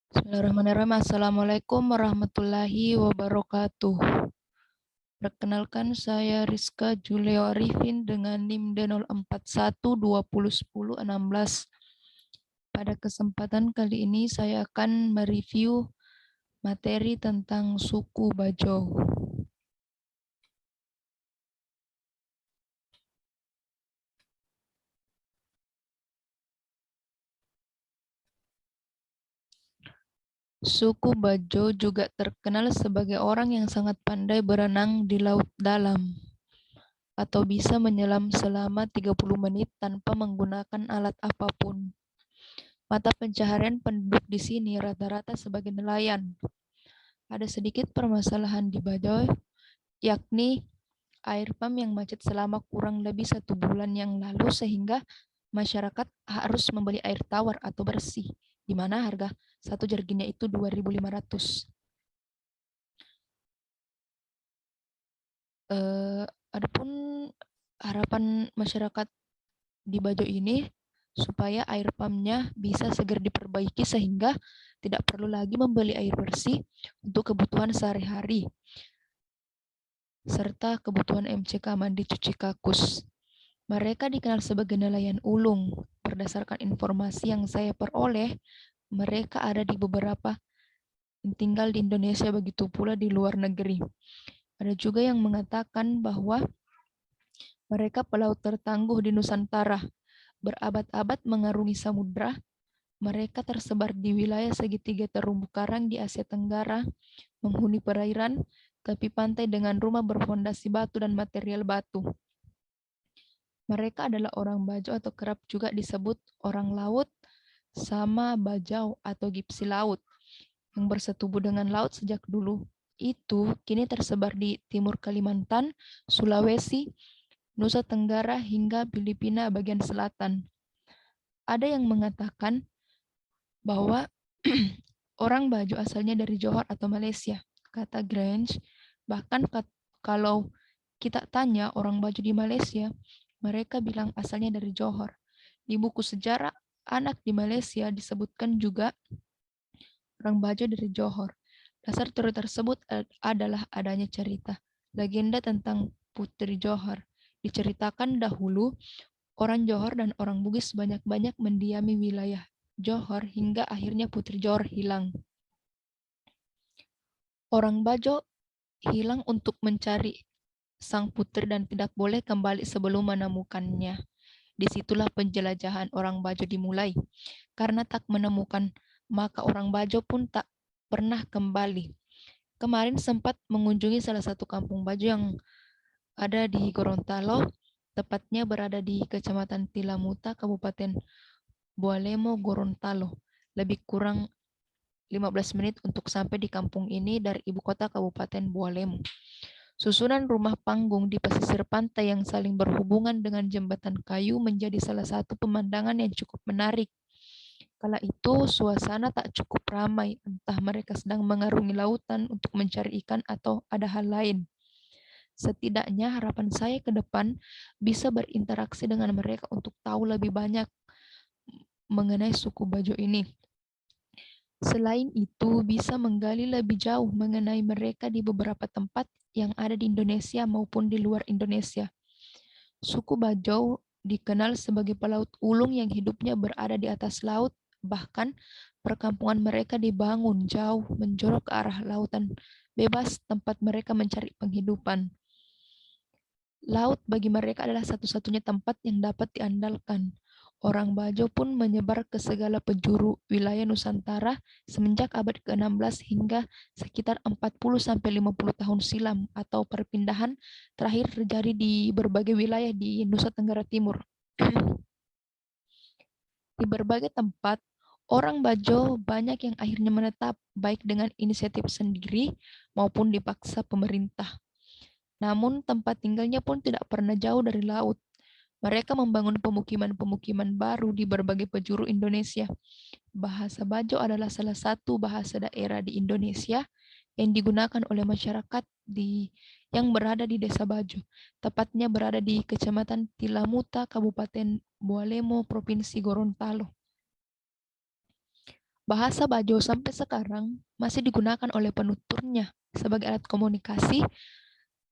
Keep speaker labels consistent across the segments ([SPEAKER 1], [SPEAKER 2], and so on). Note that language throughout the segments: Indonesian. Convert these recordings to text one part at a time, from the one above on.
[SPEAKER 1] Bismillahirrahmanirrahim. Assalamualaikum warahmatullahi wabarakatuh. Perkenalkan, saya Rizka Julio Arifin dengan NIM D041201016. Pada kesempatan kali ini saya akan mereview materi tentang suku Bajau. Suku Bajau juga terkenal sebagai orang yang sangat pandai berenang di laut dalam atau bisa menyelam selama 30 menit tanpa menggunakan alat apapun. Mata pencaharian penduduk di sini rata-rata sebagai nelayan. Ada sedikit permasalahan di Bajau, yakni air pam yang macet selama kurang lebih 1 bulan yang lalu sehingga masyarakat harus membeli air tawar atau bersih, di mana harga 1 jergennya itu 2.500. Adapun harapan masyarakat di Bajau ini supaya air pamnya bisa segera diperbaiki sehingga tidak perlu lagi membeli air bersih untuk kebutuhan sehari-hari serta kebutuhan MCK mandi cuci kakus. Mereka dikenal sebagai nelayan ulung. Berdasarkan informasi yang saya peroleh, mereka ada di beberapa tinggal di Indonesia, begitu pula di luar negeri. Ada juga yang mengatakan bahwa mereka pelaut tertangguh di Nusantara. Berabad-abad mengarungi samudra, mereka tersebar di wilayah segitiga terumbu karang di Asia Tenggara, menghuni perairan, tepi pantai dengan rumah berfondasi batu dan material batu. Mereka adalah orang Bajau atau kerap juga disebut orang laut sama Bajau atau gipsi laut yang bersetubuh dengan laut sejak dulu. Itu kini tersebar di timur Kalimantan, Sulawesi, Nusa Tenggara hingga Filipina bagian selatan. Ada yang mengatakan bahwa orang Bajau asalnya dari Johor atau Malaysia, kata Grange. Bahkan kalau kita tanya orang Bajau di Malaysia, mereka bilang asalnya dari Johor. Di buku sejarah anak di Malaysia disebutkan juga orang Bajau dari Johor. Dasar teori tersebut adalah adanya cerita, legenda tentang Putri Johor. Diceritakan dahulu, orang Johor dan orang Bugis banyak-banyak mendiami wilayah Johor hingga akhirnya Putri Johor hilang. Orang Bajau hilang untuk mencari sang putri dan tidak boleh kembali sebelum menemukannya. Disitulah penjelajahan orang Bajau dimulai. Karena tak menemukan, maka orang Bajau pun tak pernah kembali. Kemarin sempat mengunjungi salah satu kampung Bajau yang ada di Gorontalo, tepatnya berada di Kecamatan Tilamuta, Kabupaten Bualemo, Gorontalo. Lebih kurang 15 menit untuk sampai di kampung ini dari ibu kota Kabupaten Bualemo. Susunan rumah panggung di pesisir pantai yang saling berhubungan dengan jembatan kayu menjadi salah satu pemandangan yang cukup menarik. Kala itu suasana tak cukup ramai, entah mereka sedang mengarungi lautan untuk mencari ikan atau ada hal lain. Setidaknya harapan saya ke depan bisa berinteraksi dengan mereka untuk tahu lebih banyak mengenai suku Bajau ini. Selain itu, bisa menggali lebih jauh mengenai mereka di beberapa tempat yang ada di Indonesia maupun di luar Indonesia. Suku Bajau dikenal sebagai pelaut ulung yang hidupnya berada di atas laut, bahkan perkampungan mereka dibangun jauh menjorok ke arah lautan bebas tempat mereka mencari penghidupan. Laut bagi mereka adalah satu-satunya tempat yang dapat diandalkan. Orang Bajau pun menyebar ke segala penjuru wilayah Nusantara semenjak abad ke-16 hingga sekitar 40-50 tahun silam atau perpindahan terakhir terjadi di berbagai wilayah di Nusa Tenggara Timur. Di berbagai tempat, orang Bajau banyak yang akhirnya menetap baik dengan inisiatif sendiri maupun dipaksa pemerintah. Namun tempat tinggalnya pun tidak pernah jauh dari laut. Mereka membangun pemukiman-pemukiman baru di berbagai penjuru Indonesia. Bahasa Bajau adalah salah satu bahasa daerah di Indonesia yang digunakan oleh masyarakat yang berada di Desa Bajau, tepatnya berada di Kecamatan Tilamuta, Kabupaten Bualemo, Provinsi Gorontalo. Bahasa Bajo sampai sekarang masih digunakan oleh penuturnya sebagai alat komunikasi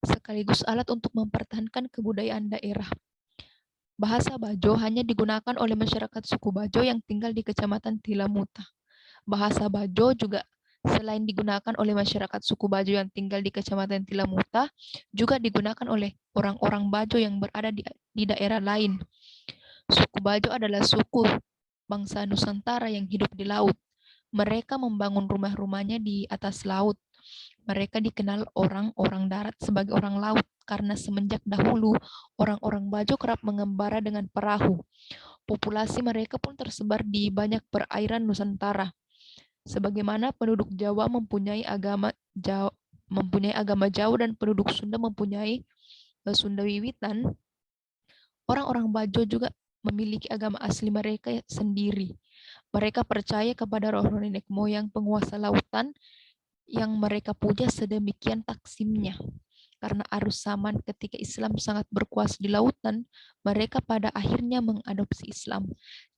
[SPEAKER 1] sekaligus alat untuk mempertahankan kebudayaan daerah. Bahasa Bajo hanya digunakan oleh masyarakat suku Bajo yang tinggal di Kecamatan Tilamuta. Bahasa Bajo juga selain digunakan oleh masyarakat suku Bajo yang tinggal di Kecamatan Tilamuta, juga digunakan oleh orang-orang Bajo yang berada di daerah lain. Suku Bajo adalah suku bangsa Nusantara yang hidup di laut. Mereka membangun rumah-rumahnya di atas laut. Mereka dikenal orang-orang darat sebagai orang laut karena semenjak dahulu orang-orang Bajo kerap mengembara dengan perahu. Populasi mereka pun tersebar di banyak perairan Nusantara. Sebagaimana penduduk Jawa mempunyai agama Jawa dan penduduk Sunda mempunyai Sunda Wiwitan, orang-orang Bajo juga memiliki agama asli mereka sendiri. Mereka percaya kepada roh nenek moyang penguasa lautan yang mereka puja sedemikian taksimnya. Karena arus zaman ketika Islam sangat berkuasa di lautan, mereka pada akhirnya mengadopsi Islam.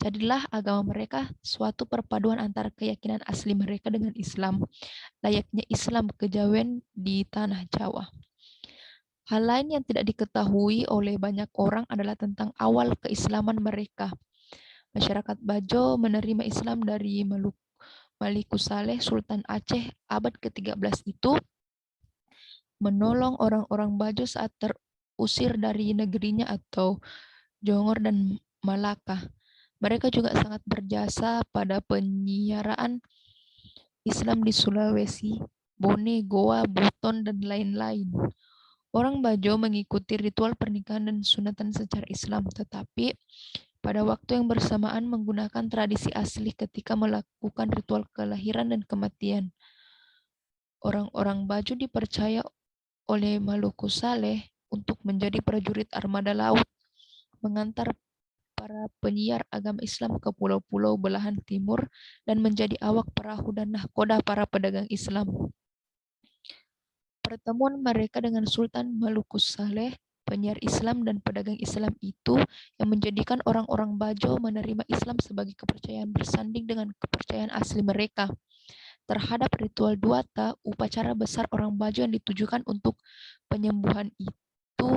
[SPEAKER 1] Jadilah agama mereka suatu perpaduan antara keyakinan asli mereka dengan Islam, layaknya Islam kejawen di tanah Jawa. Hal lain yang tidak diketahui oleh banyak orang adalah tentang awal keislaman mereka. Masyarakat Bajo menerima Islam dari Maliku Saleh, Sultan Aceh abad ke-13 itu menolong orang-orang Bajo saat terusir dari negerinya atau Jongor dan Malaka. Mereka juga sangat berjasa pada penyiaraan Islam di Sulawesi, Bone, Goa, Buton, dan lain-lain. Orang Bajo mengikuti ritual pernikahan dan sunatan secara Islam, tetapi pada waktu yang bersamaan menggunakan tradisi asli ketika melakukan ritual kelahiran dan kematian. Orang-orang Bajo dipercaya oleh Maluku Saleh untuk menjadi prajurit armada laut, mengantar para penyiar agama Islam ke pulau-pulau belahan timur, dan menjadi awak perahu dan nahkoda para pedagang Islam. Pertemuan mereka dengan Sultan Maluku Saleh, penyiar Islam dan pedagang Islam itu yang menjadikan orang-orang Bajo menerima Islam sebagai kepercayaan bersanding dengan kepercayaan asli mereka. Terhadap ritual duata, upacara besar orang Bajo yang ditujukan untuk penyembuhan itu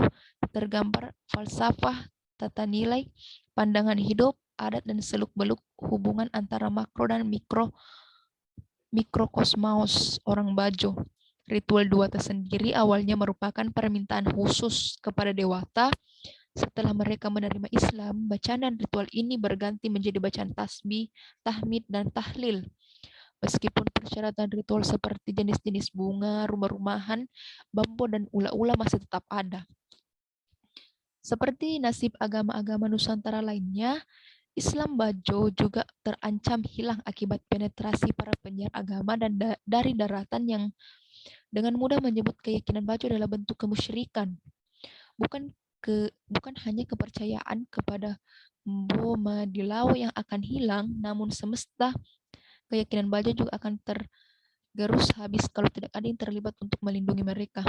[SPEAKER 1] tergambar falsafah, tata nilai, pandangan hidup, adat, dan seluk-beluk hubungan antara makro dan mikrokosmos orang Bajo. Ritual duata sendiri awalnya merupakan permintaan khusus kepada dewata. Setelah mereka menerima Islam, bacaan dan ritual ini berganti menjadi bacaan tasbih, tahmid, dan tahlil. Meskipun persyaratan ritual seperti jenis-jenis bunga, rumah-rumahan, bambu, dan ula-ula masih tetap ada. Seperti nasib agama-agama Nusantara lainnya, Islam Bajo juga terancam hilang akibat penetrasi para penyiar agama dan dari daratan yang dengan mudah menyebut keyakinan Bajo adalah bentuk kemusyrikan. Bukan hanya kepercayaan kepada Mbo Madilao yang akan hilang, namun semesta keyakinan Bajo juga akan tergerus habis kalau tidak ada yang terlibat untuk melindungi mereka.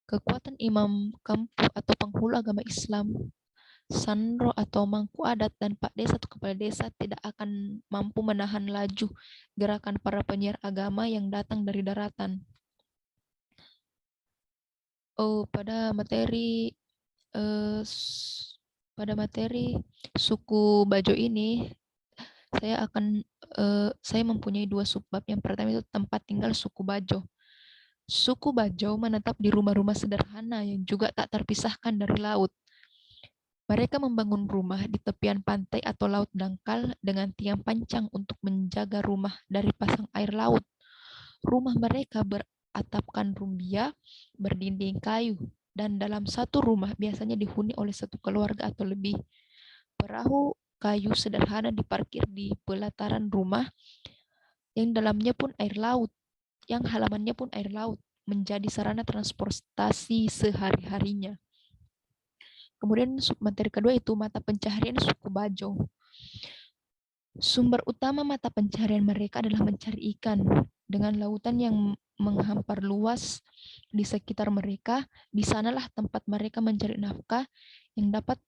[SPEAKER 1] Kekuatan imam kampu atau penghulu agama Islam, sandro atau mangku adat, dan pak desa atau kepala desa tidak akan mampu menahan laju gerakan para penyiar agama yang datang dari daratan. Pada materi suku Bajo ini saya mempunyai 2 subbab. Yang pertama itu tempat tinggal suku Bajo. Suku Bajo menetap di rumah-rumah sederhana yang juga tak terpisahkan dari laut. Mereka membangun rumah di tepian pantai atau laut dangkal dengan tiang pancang untuk menjaga rumah dari pasang air laut. Rumah mereka beratapkan rumbia, berdinding kayu, dan dalam satu rumah biasanya dihuni oleh satu keluarga atau lebih. Perahu kayu sederhana diparkir di pelataran rumah yang dalamnya pun air laut, yang halamannya pun air laut, menjadi sarana transportasi sehari-harinya. Kemudian materi kedua itu mata pencaharian suku Bajo. Sumber utama mata pencaharian mereka adalah mencari ikan. Dengan lautan yang menghampar luas di sekitar mereka, di sanalah tempat mereka mencari nafkah yang dapat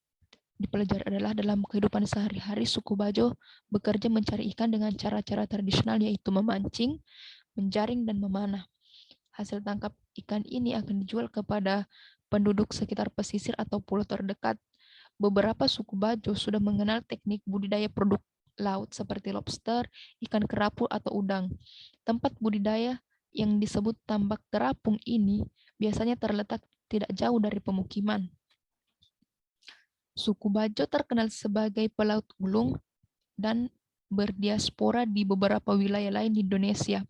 [SPEAKER 1] dipelajari adalah dalam kehidupan sehari-hari suku Bajo bekerja mencari ikan dengan cara-cara tradisional yaitu memancing, menjaring, dan memanah. Hasil tangkap ikan ini akan dijual kepada penduduk sekitar pesisir atau pulau terdekat. Beberapa suku Bajo sudah mengenal teknik budidaya produk laut seperti lobster, ikan kerapu, atau udang. Tempat budidaya yang disebut tambak terapung ini biasanya terletak tidak jauh dari pemukiman. Suku Bajo terkenal sebagai pelaut ulung dan berdiaspora di beberapa wilayah lain di Indonesia.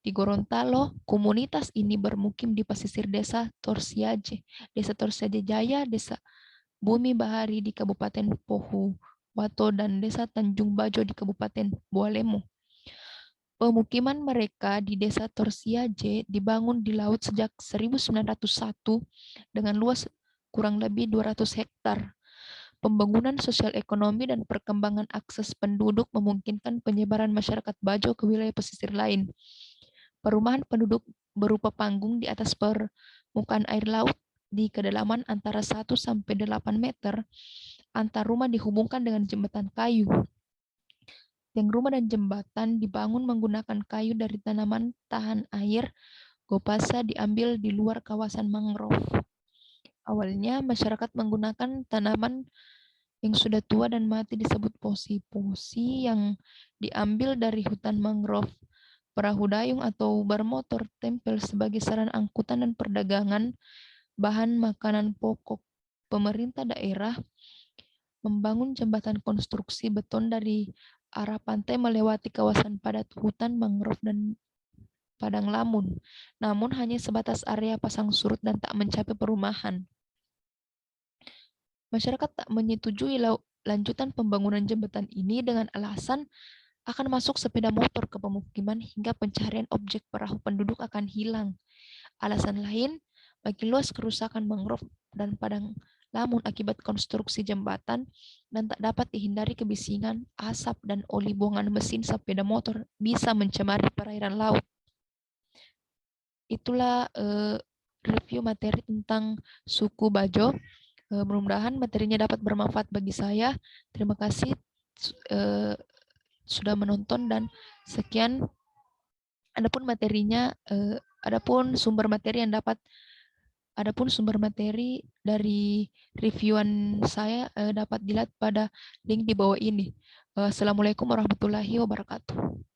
[SPEAKER 1] Di Gorontalo, komunitas ini bermukim di pesisir desa Torsiaje, desa Torsiaje Jaya, desa Bumi Bahari di Kabupaten Pohu Wato, dan desa Tanjung Bajo di Kabupaten Bualemo. Pemukiman mereka di desa Torsiaje dibangun di laut sejak 1901 dengan luas kurang lebih 200 hektar. Pembangunan sosial ekonomi dan perkembangan akses penduduk memungkinkan penyebaran masyarakat Bajo ke wilayah pesisir lain. Perumahan penduduk berupa panggung di atas permukaan air laut di kedalaman antara 1 sampai 8 meter. Antar rumah dihubungkan dengan jembatan kayu. Tiang rumah dan jembatan dibangun menggunakan kayu dari tanaman tahan air gopasa diambil di luar kawasan mangrove. Awalnya masyarakat menggunakan tanaman yang sudah tua dan mati disebut posi-posi yang diambil dari hutan mangrove. Perahu dayung atau bermotor tempel sebagai sarana angkutan dan perdagangan bahan makanan pokok. Pemerintah daerah membangun jembatan konstruksi beton dari arah pantai melewati kawasan padat hutan mangrove dan padang lamun. Namun hanya sebatas area pasang surut dan tak mencapai perumahan. Masyarakat tak menyetujui lanjutan pembangunan jembatan ini dengan alasan akan masuk sepeda motor ke pemukiman hingga pencarian objek perahu penduduk akan hilang. Alasan lain, bagi luas kerusakan mangrove dan padang lamun akibat konstruksi jembatan dan tak dapat dihindari kebisingan, asap, dan oli buangan mesin sepeda motor bisa mencemari perairan laut. Itulah review materi tentang suku Bajo. Mudah-mudahan materinya dapat bermanfaat bagi saya. Terima kasih sudah menonton dan sekian. Adapun materinya, adapun sumber materi dari reviewan saya dapat dilihat pada link di bawah ini. Assalamualaikum warahmatullahi wabarakatuh.